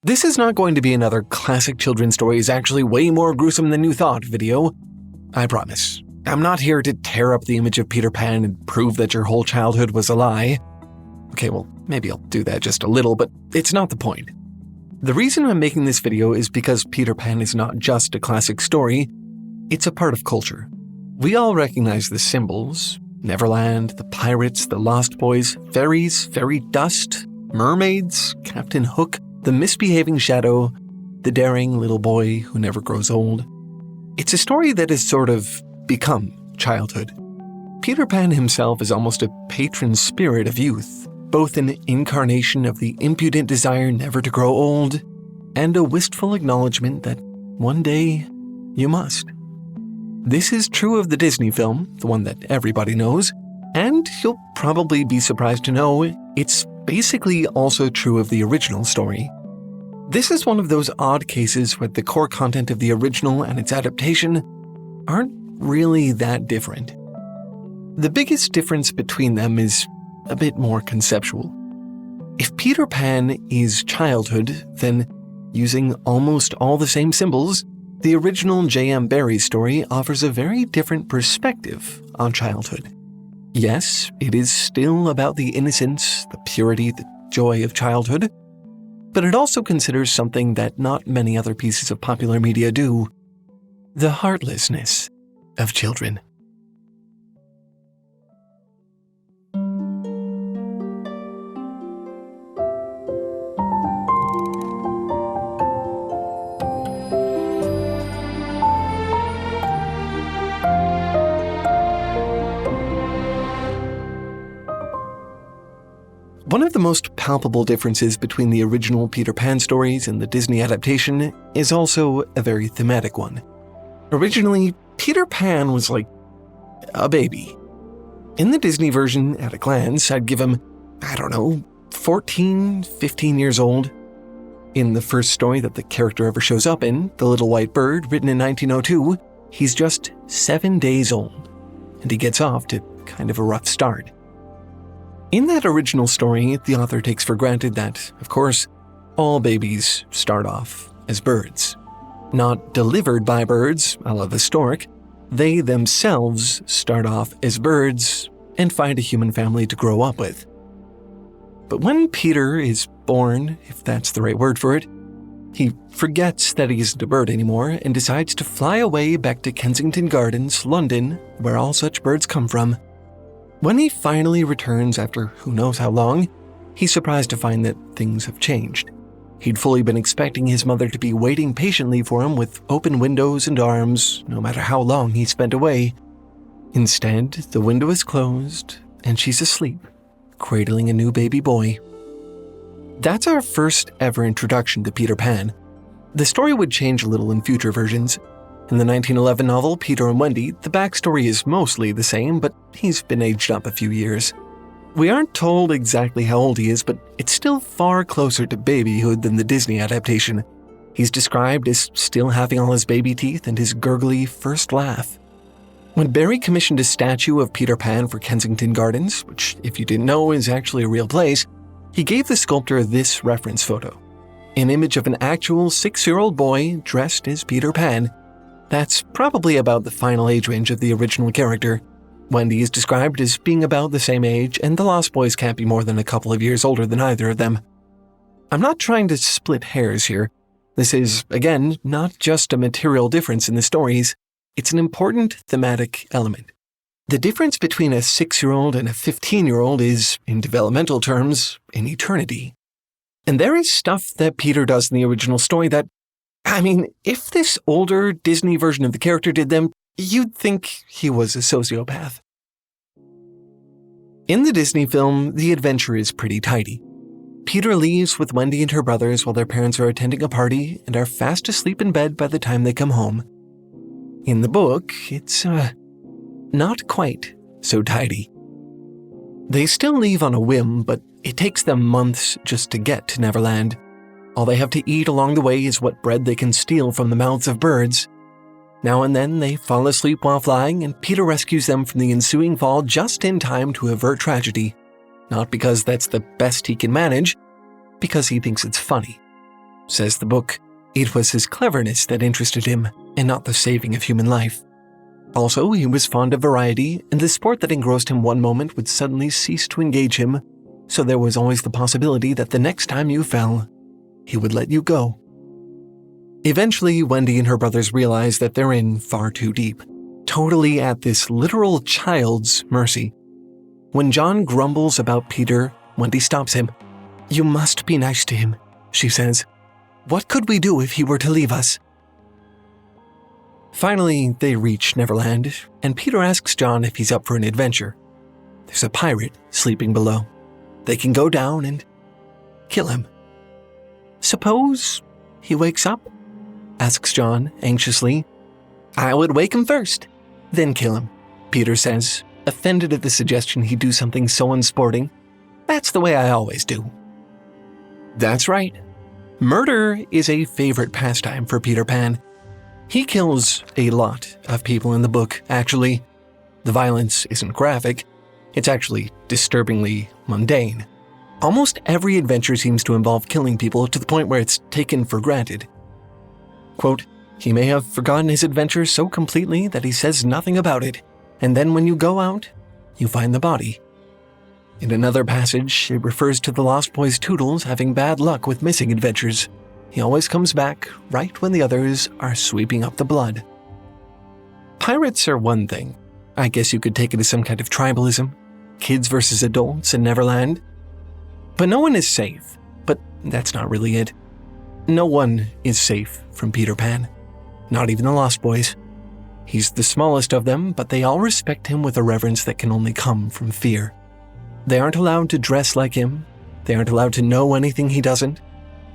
This is not going to be another classic children's story is actually way more gruesome than you thought video. I promise. I'm not here to tear up the image of Peter Pan and prove that your whole childhood was a lie. Okay, well, maybe I'll do that just a little, but it's not the point. The reason I'm making this video is because Peter Pan is not just a classic story, it's a part of culture. We all recognize the symbols: Neverland, the pirates, the Lost Boys, fairies, fairy dust, mermaids, Captain Hook, the misbehaving shadow, the daring little boy who never grows old. It's a story that has sort of become childhood. Peter Pan himself is almost a patron spirit of youth, both an incarnation of the impudent desire never to grow old, and a wistful acknowledgement that one day you must. This is true of the Disney film, the one that everybody knows, and you'll probably be surprised to know it's basically also true of the original story. This is one of those odd cases where the core content of the original and its adaptation aren't really that different. The biggest difference between them is a bit more conceptual. If Peter Pan is childhood, then using almost all the same symbols, the original J.M. Barrie story offers a very different perspective on childhood. Yes, it is still about the innocence, the purity, the joy of childhood, but it also considers something that not many other pieces of popular media do: the heartlessness of children. One of the most palpable differences between the original Peter Pan stories and the Disney adaptation is also a very thematic one. Originally, Peter Pan was like a baby. In the Disney version, at a glance, I'd give him, 14, 15 years old. In the first story that the character ever shows up in, The Little White Bird, written in 1902, he's just 7 days old, and he gets off to kind of a rough start. In that original story, the author takes for granted that, of course, all babies start off as birds. Not delivered by birds, a la the stork, they themselves start off as birds and find a human family to grow up with. But when Peter is born, if that's the right word for it, he forgets that he isn't a bird anymore and decides to fly away back to Kensington Gardens, London, where all such birds come from. When he finally returns after who knows how long, he's surprised to find that things have changed. He'd fully been expecting his mother to be waiting patiently for him with open windows and arms, no matter how long he spent away. Instead, the window is closed, and she's asleep, cradling a new baby boy. That's our first ever introduction to Peter Pan. The story would change a little in future versions. In the 1911 novel Peter and Wendy, the backstory is mostly the same, but he's been aged up a few years. We aren't told exactly how old he is, but it's still far closer to babyhood than the Disney adaptation. He's described as still having all his baby teeth and his gurgly first laugh. When Barrie commissioned a statue of Peter Pan for Kensington Gardens, which, if you didn't know, is actually a real place, he gave the sculptor this reference photo. An image of an actual 6-year-old boy dressed as Peter Pan. That's probably about the final age range of the original character. Wendy is described as being about the same age, and the Lost Boys can't be more than a couple of years older than either of them. I'm not trying to split hairs here. This is, again, not just a material difference in the stories. It's an important thematic element. The difference between a 6-year-old and a 15-year-old is, in developmental terms, an eternity. And there is stuff that Peter does in the original story that, if this older Disney version of the character did them, you'd think he was a sociopath. In the Disney film, the adventure is pretty tidy. Peter leaves with Wendy and her brothers while their parents are attending a party and are fast asleep in bed by the time they come home. In the book, it's, not quite so tidy. They still leave on a whim, but it takes them months just to get to Neverland. All they have to eat along the way is what bread they can steal from the mouths of birds. Now and then they fall asleep while flying, and Peter rescues them from the ensuing fall just in time to avert tragedy. Not because that's the best he can manage, because he thinks it's funny. says the book. It was his cleverness that interested him, and not the saving of human life. Also, he was fond of variety, and the sport that engrossed him one moment would suddenly cease to engage him, so there was always the possibility that the next time you fell, he would let you go. Eventually, Wendy and her brothers realize that they're in far too deep, totally at this literal child's mercy. When John grumbles about Peter, Wendy stops him. "You must be nice to him," she says. "What could we do if he were to leave us?" Finally, they reach Neverland, and Peter asks John if he's up for an adventure. There's a pirate sleeping below. They can go down and kill him. "Suppose he wakes up?" asks John anxiously. "I would wake him first, then kill him," Peter says, offended at the suggestion he do something so unsporting. "That's the way I always do." That's right. Murder is a favorite pastime for Peter Pan. He kills a lot of people in the book, actually. The violence isn't graphic. It's actually disturbingly mundane. Almost every adventure seems to involve killing people to the point where it's taken for granted. Quote, "He may have forgotten his adventure so completely that he says nothing about it, and then when you go out, you find the body." In another passage, it refers to the Lost Boy's Toodles having bad luck with missing adventures. He always comes back right when the others are sweeping up the blood. Pirates are one thing. I guess you could take it as some kind of tribalism. Kids versus adults in Neverland. But no one is safe. But that's not really it. No one is safe from Peter Pan. Not even the Lost Boys. He's the smallest of them, but they all respect him with a reverence that can only come from fear. They aren't allowed to dress like him. They aren't allowed to know anything he doesn't.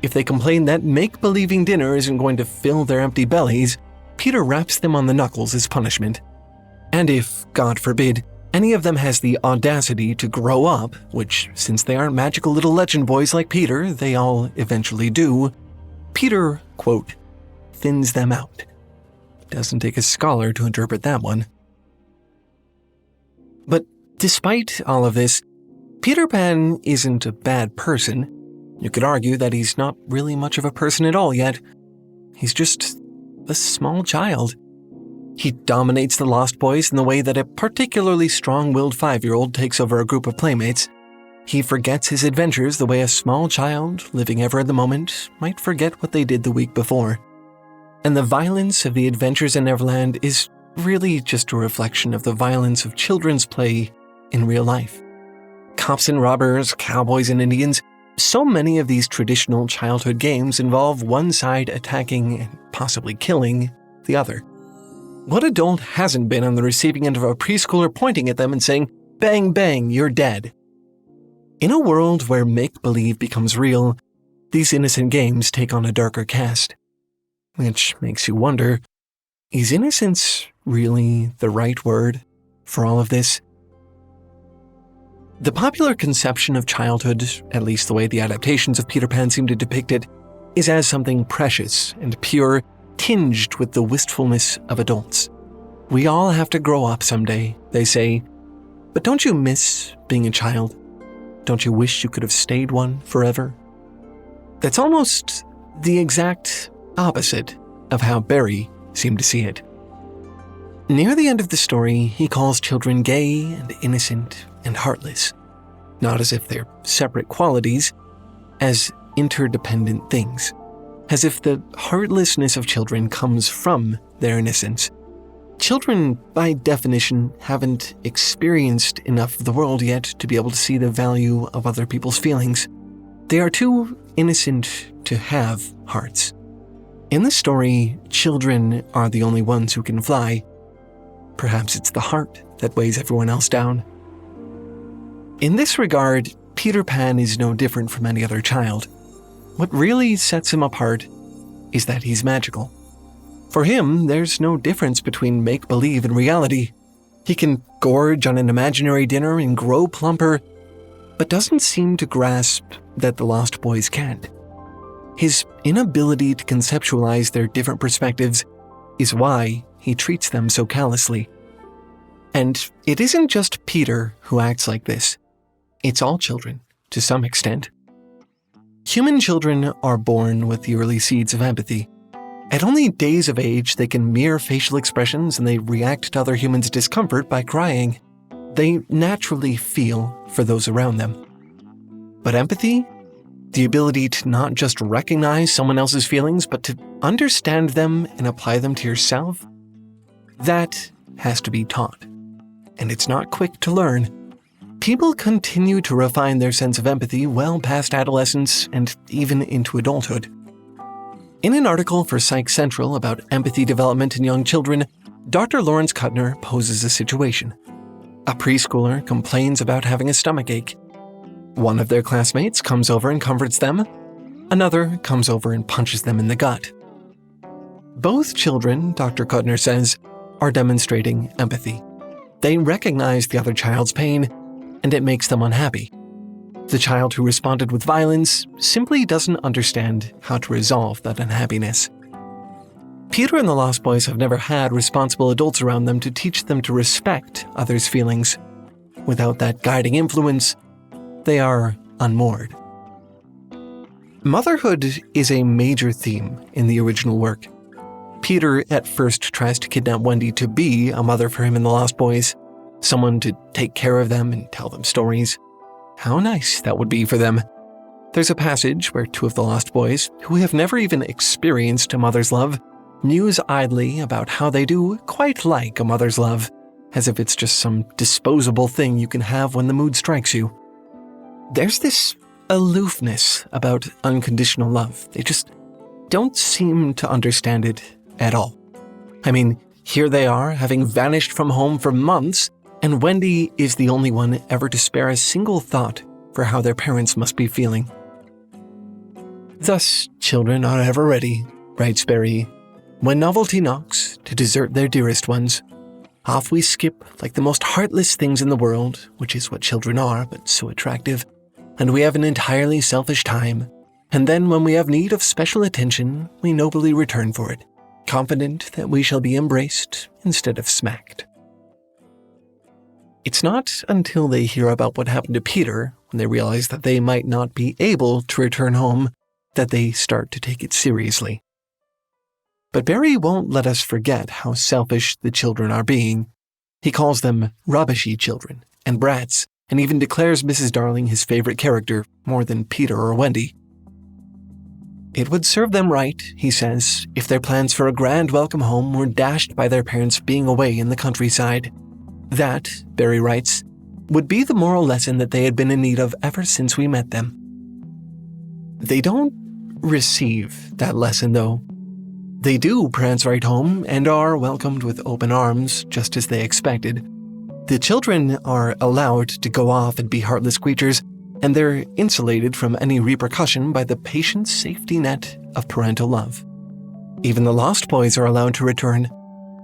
If they complain that make-believing dinner isn't going to fill their empty bellies, Peter raps them on the knuckles as punishment. And if, God forbid, any of them has the audacity to grow up, which, since they aren't magical little legend boys like Peter, they all eventually do, Peter, quote, thins them out. Doesn't take a scholar to interpret that one. But despite all of this, Peter Pan isn't a bad person. You could argue that he's not really much of a person at all yet. He's just a small child. He dominates the Lost Boys in the way that a particularly strong-willed 5-year-old takes over a group of playmates. He forgets his adventures the way a small child, living ever in the moment, might forget what they did the week before. And the violence of the adventures in Neverland is really just a reflection of the violence of children's play in real life. Cops and robbers, cowboys and Indians, so many of these traditional childhood games involve one side attacking and possibly killing the other. What adult hasn't been on the receiving end of a preschooler pointing at them and saying, "Bang, bang, you're dead"? In a world where make-believe becomes real, these innocent games take on a darker cast. Which makes you wonder, is innocence really the right word for all of this? The popular conception of childhood, at least the way the adaptations of Peter Pan seem to depict it, is as something precious and pure, tinged with the wistfulness of adults. We all have to grow up someday, they say. But don't you miss being a child? Don't you wish you could have stayed one forever? That's almost the exact opposite of how Barry seemed to see it. Near the end of the story, he calls children gay and innocent and heartless, not as if they're separate qualities, as interdependent things, as if the heartlessness of children comes from their innocence. Children, by definition, haven't experienced enough of the world yet to be able to see the value of other people's feelings. They are too innocent to have hearts. In the story, children are the only ones who can fly. Perhaps it's the heart that weighs everyone else down. In this regard, Peter Pan is no different from any other child. What really sets him apart is that he's magical. For him, there's no difference between make-believe and reality. He can gorge on an imaginary dinner and grow plumper, but doesn't seem to grasp that the Lost Boys can't. His inability to conceptualize their different perspectives is why he treats them so callously. And it isn't just Peter who acts like this. It's all children, to some extent. Human children are born with the early seeds of empathy. At only days of age, they can mirror facial expressions and they react to other humans' discomfort by crying. They naturally feel for those around them. But empathy, the ability to not just recognize someone else's feelings, but to understand them and apply them to yourself, that has to be taught. And it's not quick to learn. People continue to refine their sense of empathy well past adolescence and even into adulthood. In an article for Psych Central about empathy development in young children, Dr. Lawrence Kuttner poses a situation. A preschooler complains about having a stomachache. One of their classmates comes over and comforts them. Another comes over and punches them in the gut. Both children, Dr. Kuttner says, are demonstrating empathy. They recognize the other child's pain, and it makes them unhappy. The child who responded with violence simply doesn't understand how to resolve that unhappiness. Peter and the Lost Boys have never had responsible adults around them to teach them to respect others' feelings. Without that guiding influence, they are unmoored. Motherhood is a major theme in the original work. Peter at first tries to kidnap Wendy to be a mother for him and the Lost Boys, someone to take care of them and tell them stories. How nice that would be for them. There's a passage where two of the Lost Boys, who have never even experienced a mother's love, muse idly about how they do quite like a mother's love, as if it's just some disposable thing you can have when the mood strikes you. There's this aloofness about unconditional love. They just don't seem to understand it at all. I mean, here they are, having vanished from home for months, and Wendy is the only one ever to spare a single thought for how their parents must be feeling. Thus, children are ever ready, writes Barrie, when novelty knocks to desert their dearest ones. Off we skip like the most heartless things in the world, which is what children are, but so attractive, and we have an entirely selfish time, and then when we have need of special attention, we nobly return for it, confident that we shall be embraced instead of smacked. It's not until they hear about what happened to Peter, when they realize that they might not be able to return home, that they start to take it seriously. But Barrie won't let us forget how selfish the children are being. He calls them rubbishy children and brats, and even declares Mrs. Darling his favorite character more than Peter or Wendy. It would serve them right, he says, if their plans for a grand welcome home were dashed by their parents being away in the countryside. That, Barrie writes, would be the moral lesson that they had been in need of ever since we met them. They don't receive that lesson, though. They do prance right home and are welcomed with open arms, just as they expected. The children are allowed to go off and be heartless creatures, and they're insulated from any repercussion by the patient safety net of parental love. Even the Lost Boys are allowed to return.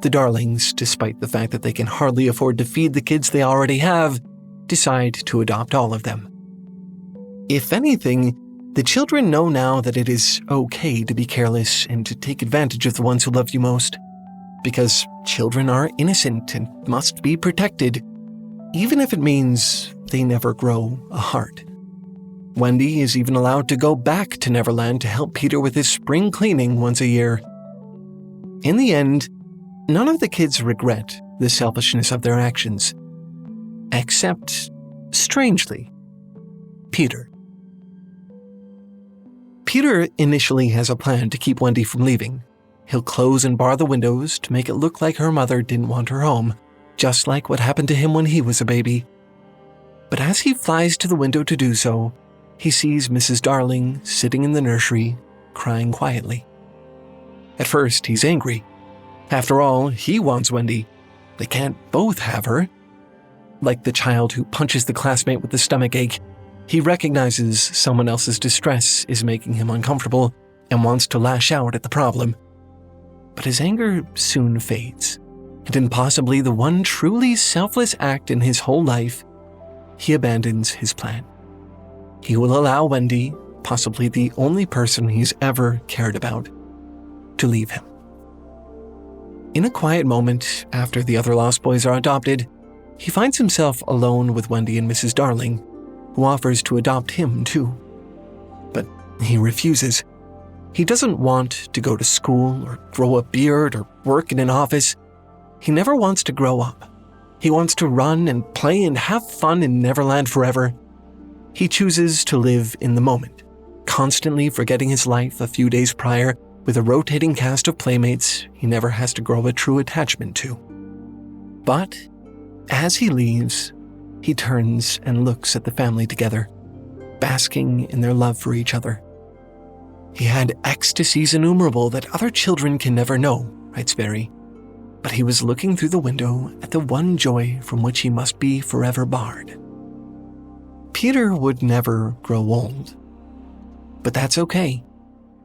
The Darlings, despite the fact that they can hardly afford to feed the kids they already have, decide to adopt all of them. If anything, the children know now that it is okay to be careless and to take advantage of the ones who love you most, because children are innocent and must be protected, even if it means they never grow a heart. Wendy is even allowed to go back to Neverland to help Peter with his spring cleaning once a year. In the end, none of the kids regret the selfishness of their actions. Except, strangely, Peter. Peter initially has a plan to keep Wendy from leaving. He'll close and bar the windows to make it look like her mother didn't want her home, just like what happened to him when he was a baby. But as he flies to the window to do so, he sees Mrs. Darling sitting in the nursery, crying quietly. At first, he's angry. After all, he wants Wendy. They can't both have her. Like the child who punches the classmate with the stomachache, he recognizes someone else's distress is making him uncomfortable and wants to lash out at the problem. But his anger soon fades, and in possibly the one truly selfless act in his whole life, he abandons his plan. He will allow Wendy, possibly the only person he's ever cared about, to leave him. In a quiet moment after the other Lost Boys are adopted, he finds himself alone with Wendy and Mrs. Darling, who offers to adopt him too. But He refuses. He doesn't want to go to school or grow a beard or work in an office. He never wants to grow up. He wants to run and play and have fun in Neverland forever. He chooses to live in the moment, constantly forgetting his life a few days prior with a rotating cast of playmates he never has to grow a true attachment to. But as he leaves, he turns and looks at the family together, basking in their love for each other. He had ecstasies innumerable that other children can never know, writes Barry, but he was looking through the window at the one joy from which he must be forever barred. Peter would never grow old. But that's okay,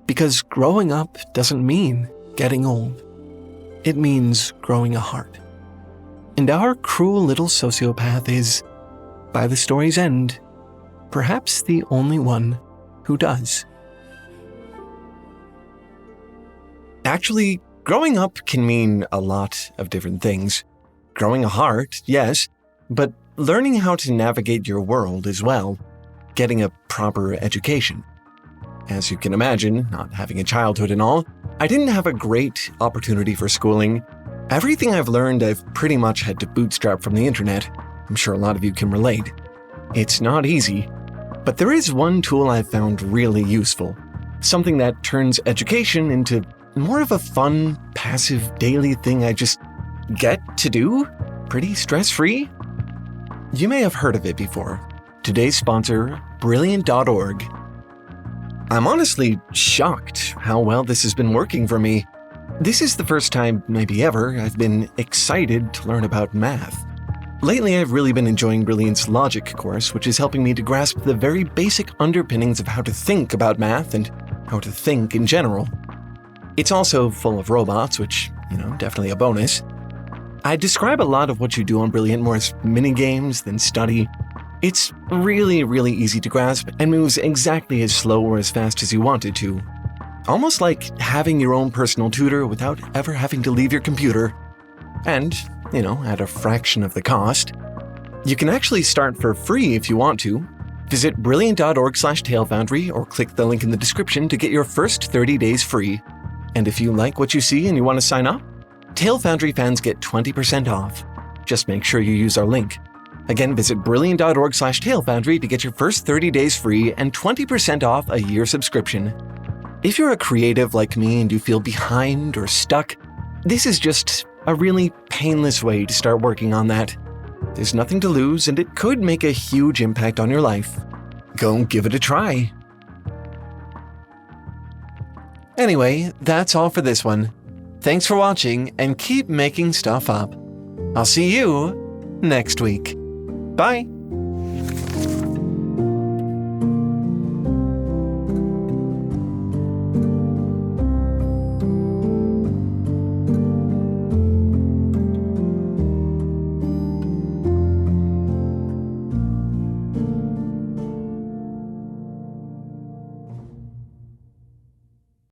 because growing up doesn't mean getting old. It means growing a heart. And our cruel little sociopath is, by the story's end, perhaps the only one who does. Actually, growing up can mean a lot of different things. Growing a heart, yes, but learning how to navigate your world as well. Getting a proper education. As you can imagine, not having a childhood and all, I didn't have a great opportunity for schooling. Everything I've learned I've pretty much had to bootstrap from the internet. I'm sure a lot of you can relate. It's not easy, but there is one tool I've found really useful. Something that turns education into more of a fun, passive, daily thing I just get to do, pretty stress-free. You may have heard of it before. Today's sponsor, Brilliant.org. I'm honestly shocked how well this has been working for me. This is the first time, maybe ever, I've been excited to learn about math. Lately, I've really been enjoying Brilliant's logic course, which is helping me to grasp the very basic underpinnings of how to think about math and how to think in general. It's also full of robots, which, definitely a bonus. I describe a lot of what you do on Brilliant more as mini-games than study. It's really, really easy to grasp and moves exactly as slow or as fast as you want it to. Almost like having your own personal tutor without ever having to leave your computer. And, at a fraction of the cost. You can actually start for free if you want to. Visit brilliant.org/TaleFoundry or click the link in the description to get your first 30 days free. And if you like what you see and you want to sign up, TaleFoundry fans get 20% off. Just make sure you use our link. Again, visit brilliant.org/TaleFoundry to get your first 30 days free and 20% off a year subscription. If you're a creative like me and you feel behind or stuck, this is just a really painless way to start working on that. There's nothing to lose and it could make a huge impact on your life. Go give it a try. Anyway, that's all for this one. Thanks for watching and keep making stuff up. I'll see you next week. Bye.